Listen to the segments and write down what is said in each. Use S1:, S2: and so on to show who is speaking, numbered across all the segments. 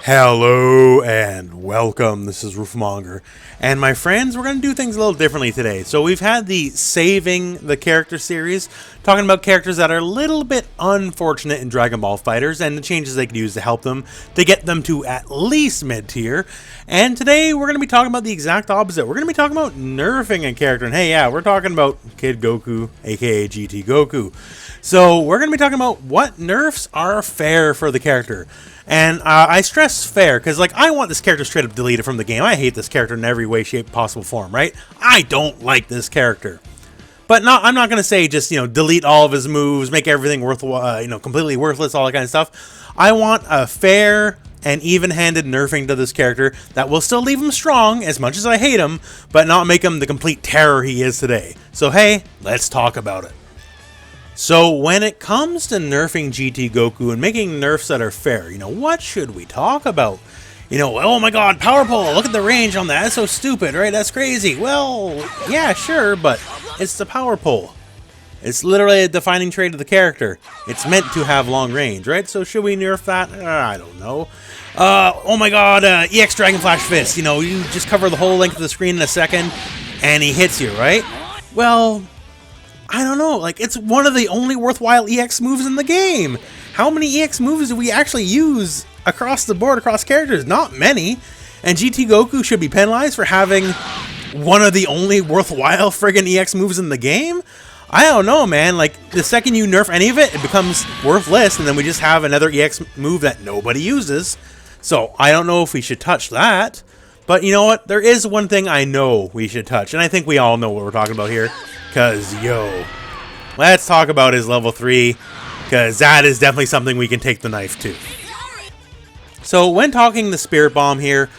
S1: Hello and welcome. This is Rooflemonger. And my friends, we're going to do things a little differently today. So we've had the Saving the Character series, talking about characters that are a little bit unfortunate in Dragon Ball FighterZ and the changes they can use to help them to get them to at least mid-tier. And today we're going to be talking about the exact opposite. We're going to be talking about nerfing a character. And hey, yeah, we're talking about Kid Goku, aka GT Goku. So we're going to be talking about what nerfs are fair for the character. And I stress fair, because I want this character straight up deleted from the game. I hate this character in every way, shape, possible form, right? I don't like this character. But I'm not going to say just, delete all of his moves, make everything completely worthless, all that kind of stuff. I want a fair and even-handed nerfing to this character that will still leave him strong, as much as I hate him, but not make him the complete terror he is today. So hey, let's talk about it. So when it comes to nerfing GT Goku and making nerfs that are fair, what should we talk about? Oh my god, power pole, look at the range on that, that's so stupid, right? That's crazy. Well, yeah, sure, but it's the power pole. It's literally a defining trait of the character. It's meant to have long range, right? So should we nerf that? I don't know. Oh my god, EX Dragon Flash Fist, you just cover the whole length of the screen in a second, and he hits you, right? Well, I don't know, it's one of the only worthwhile EX moves in the game. How many EX moves do we actually use across the board, across characters? Not many. And GT Goku should be penalized for having one of the only worthwhile friggin' EX moves in the game? I don't know, man. The second you nerf any of it, it becomes worthless, and then we just have another EX move that nobody uses. So I don't know if we should touch that. But you know what? There is one thing I know we should touch, and I think we all know what we're talking about here. Because, let's talk about his level 3, because that is definitely something we can take the knife to. So when talking the Spirit Bomb here,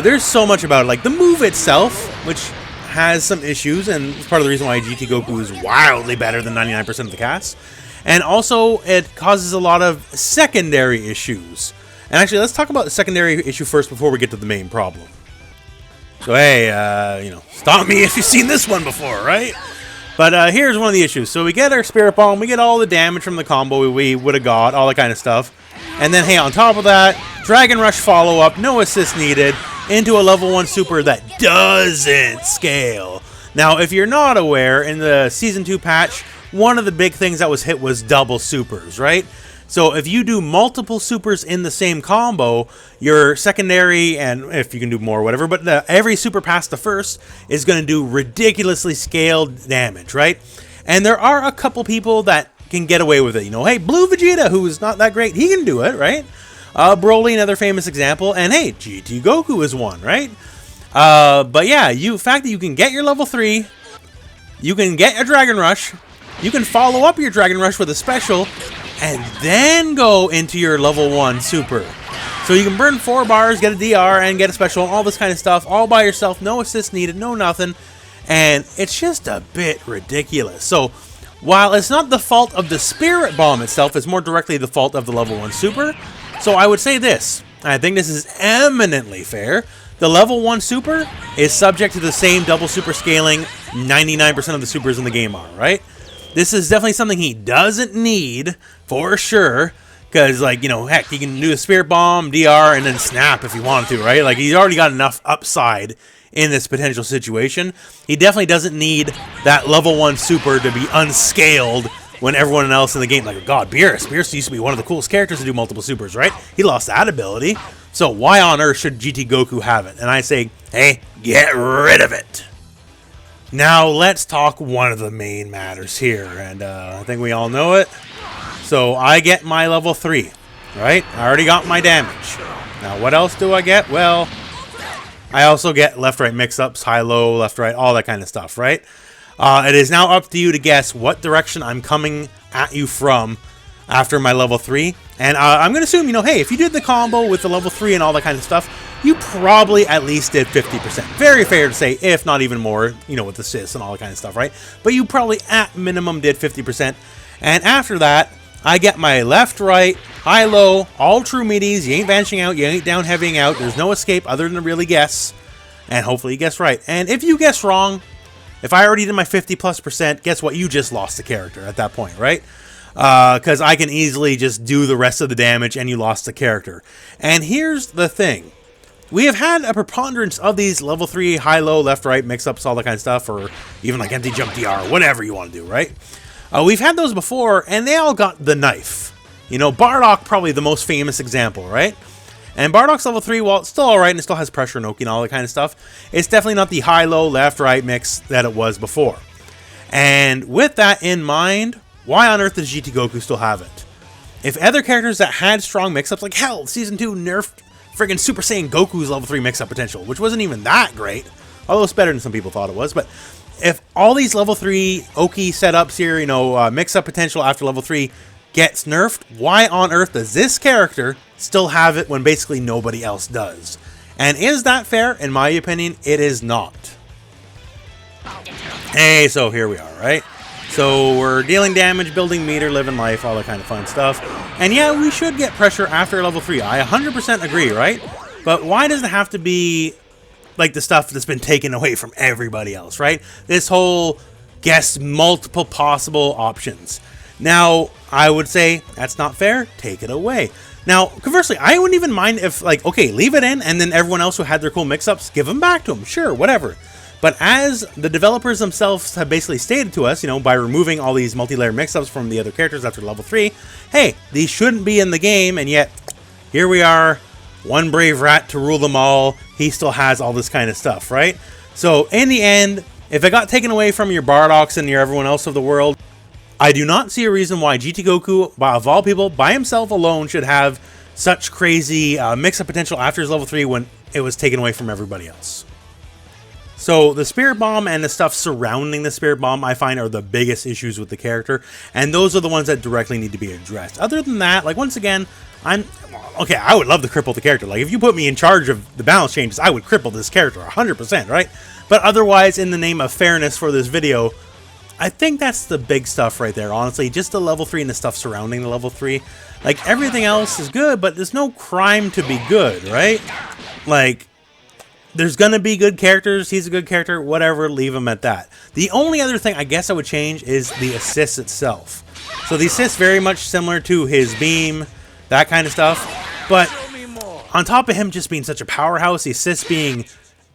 S1: there's so much about it. The move itself, which has some issues, and it's part of the reason why GT Goku is wildly better than 99% of the cast. And also, it causes a lot of secondary issues. And actually, let's talk about the secondary issue first before we get to the main problem. So hey, stop me if you've seen this one before, right? But here's one of the issues. So we get our Spirit Bomb, we get all the damage from the combo we would have got, all that kind of stuff. And then, hey, on top of that, Dragon Rush follow-up, no assist needed, into a level 1 super that doesn't scale. Now, if you're not aware, in the Season 2 patch, one of the big things that was hit was double supers, right? So if you do multiple supers in the same combo, your secondary, and if you can do more, whatever, but every super past the first is going to do ridiculously scaled damage, right? And there are a couple people that can get away with it. Hey, Blue Vegeta, who's not that great, he can do it, right? Broly, another famous example, and hey, GT Goku is one, right? But yeah, the fact that you can get your level 3, you can get a Dragon Rush, you can follow up your Dragon Rush with a special, and then go into your level 1 super. So you can burn 4 bars, get a DR, and get a special, all this kind of stuff, all by yourself, no assist needed, no nothing, and it's just a bit ridiculous. So while it's not the fault of the Spirit Bomb itself, it's more directly the fault of the level 1 super. So I would say this, I think this is eminently fair. The level 1 super is subject to the same double super scaling 99% of the supers in the game are, right? This is definitely something he doesn't need, for sure, because, heck, he can do a Spirit Bomb, DR, and then Snap if he wanted to, right? He's already got enough upside in this potential situation. He definitely doesn't need that level 1 super to be unscaled when everyone else in the game, God, Beerus used to be one of the coolest characters to do multiple supers, right? He lost that ability, so why on earth should GT Goku have it? And I say, hey, get rid of it. Now, let's talk one of the main matters here, and I think we all know it. So, I get my level 3, right? I already got my damage. Now, what else do I get? Well, I also get left-right mix-ups, high-low, left-right, all that kind of stuff, right? It is now up to you to guess what direction I'm coming at you from after my level 3. And I'm going to assume, hey, if you did the combo with the level 3 and all that kind of stuff, you probably at least did 50%. Very fair to say, if not even more, with assists and all that kind of stuff, right? But you probably at minimum did 50%. And after that, I get my left, right, high, low, all true meaties. You ain't vanishing out, you ain't down heavying out. There's no escape other than to really guess. And hopefully you guess right. And if you guess wrong, if I already did my 50+%, guess what? You just lost the character at that point, right? because I can easily just do the rest of the damage and you lost the character. And here's the thing. We have had a preponderance of these level 3 high-low, left-right mix-ups, all that kind of stuff, or even like empty jump DR, whatever you want to do, right? We've had those before, and they all got the knife. You know, Bardock probably the most famous example, right? And Bardock's level 3, while it's still alright and it still has pressure Noki and all that kind of stuff, it's definitely not the high-low, left-right mix that it was before. And with that in mind, why on earth does GT Goku still have it? If other characters that had strong mix-ups, like hell, Season 2 nerfed friggin' Super Saiyan Goku's level 3 mix-up potential, which wasn't even that great, although it's better than some people thought it was. But if all these level 3 Oki setups here, you know, mix-up potential after level 3 gets nerfed, why on earth does this character still have it when basically nobody else does? And is that fair? In my opinion, it is not. Hey, so here we are, right? So we're dealing damage, building meter, living life, all that kind of fun stuff. And yeah, we should get pressure after level 3. I 100% agree, right? But why does it have to be like the stuff that's been taken away from everybody else, right? This whole guess multiple possible options. Now, I would say that's not fair. Take it away. Now, conversely, I wouldn't even mind if, like, okay, leave it in, and then everyone else who had their cool mix-ups, give them back to them. Sure, whatever. But as the developers themselves have basically stated to us, you know, by removing all these multi-layer mix-ups from the other characters after level 3, hey, these shouldn't be in the game, and yet, here we are, one brave rat to rule them all, he still has all this kind of stuff, right? So, in the end, if it got taken away from your Bardocks and your everyone else of the world, I do not see a reason why GT Goku, of all people, by himself alone, should have such crazy mix-up potential after his level 3 when it was taken away from everybody else. So the Spirit Bomb and the stuff surrounding the Spirit Bomb, I find, are the biggest issues with the character, and those are the ones that directly need to be addressed. Other than that, like, once again, I would love to cripple the character. Like, if you put me in charge of the balance changes, I would cripple this character 100%, right? But otherwise, in the name of fairness for this video, I think that's the big stuff right there, honestly. Just the level 3 and the stuff surrounding the level 3. Like, everything else is good, but there's no crime to be good, right? Like, there's gonna be good characters, he's a good character, whatever, leave him at that. The only other thing I guess I would change is the assist itself. So the assist very much similar to his beam, that kind of stuff. But on top of him just being such a powerhouse, the assist being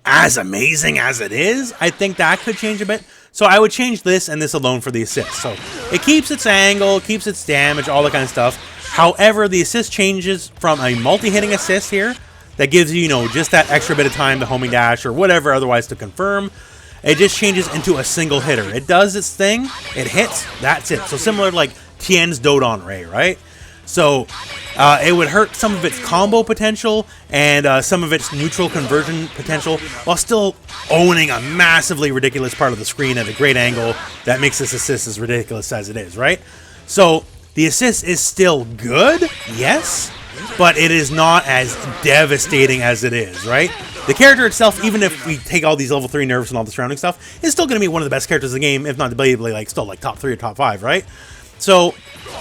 S1: as amazing as it is, I think that could change a bit. So I would change this and this alone for the assist. So it keeps its angle, keeps its damage, all that kind of stuff. However, the assist changes from a multi-hitting assist here that gives you, you know, just that extra bit of time, the homing dash or whatever otherwise to confirm. It just changes into a single hitter. It does its thing, it hits, that's it. So similar to like Tien's Dodon Ray, right? So it would hurt some of its combo potential and some of its neutral conversion potential while still owning a massively ridiculous part of the screen at a great angle that makes this assist as ridiculous as it is, right? So the assist is still good, yes, but it is not as devastating as it is, right? The character itself, even if we take all these level 3 nerfs and all the surrounding stuff, is still going to be one of the best characters in the game, if not debatably, like, still like top 3 or top 5, right? So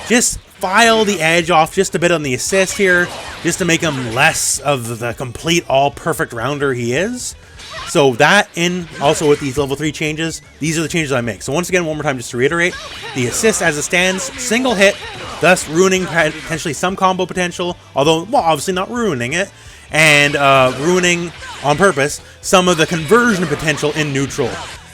S1: just file the edge off just a bit on the assist here, just to make him less of the complete all-perfect rounder he is. So that, in also with these level 3 changes, these are the changes I make. So once again, one more time, just to reiterate, the assist as it stands, single hit, thus ruining potentially some combo potential, although, well, obviously not ruining it, and ruining, on purpose, some of the conversion potential in neutral,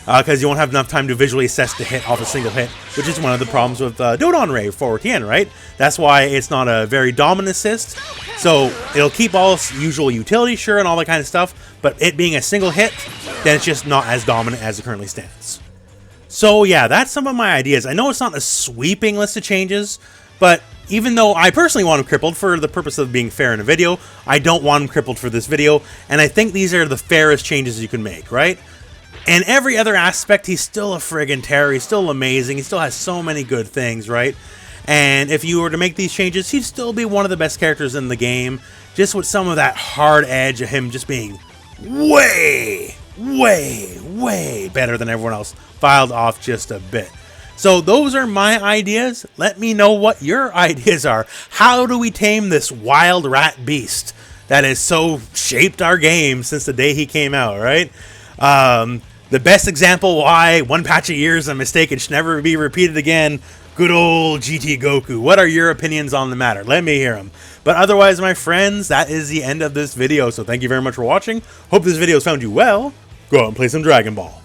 S1: because you won't have enough time to visually assess the hit off a single hit, which is one of the problems with Dodon Ray for Tien, right? That's why it's not a very dominant assist, so it'll keep all its usual utility, sure, and all that kind of stuff, but it being a single hit, then it's just not as dominant as it currently stands. So yeah, that's some of my ideas. I know it's not a sweeping list of changes, but even though I personally want him crippled for the purpose of being fair in a video, I don't want him crippled for this video, and I think these are the fairest changes you can make, right? In every other aspect, he's still a friggin' terror, he's still amazing, he still has so many good things, right? And if you were to make these changes, he'd still be one of the best characters in the game, just with some of that hard edge of him just being way better than everyone else, filed off just a bit. So those are my ideas. Let me know what your ideas are. How do we tame this wild rat beast that has so shaped our game since the day he came out, right? The best example why one patch a year is a mistake and should never be repeated again. good old GT Goku. What are your opinions on the matter? Let me hear them. But otherwise, my friends, that is the end of this video. So thank you very much for watching. Hope this video has found you well. Go out and play some Dragon Ball.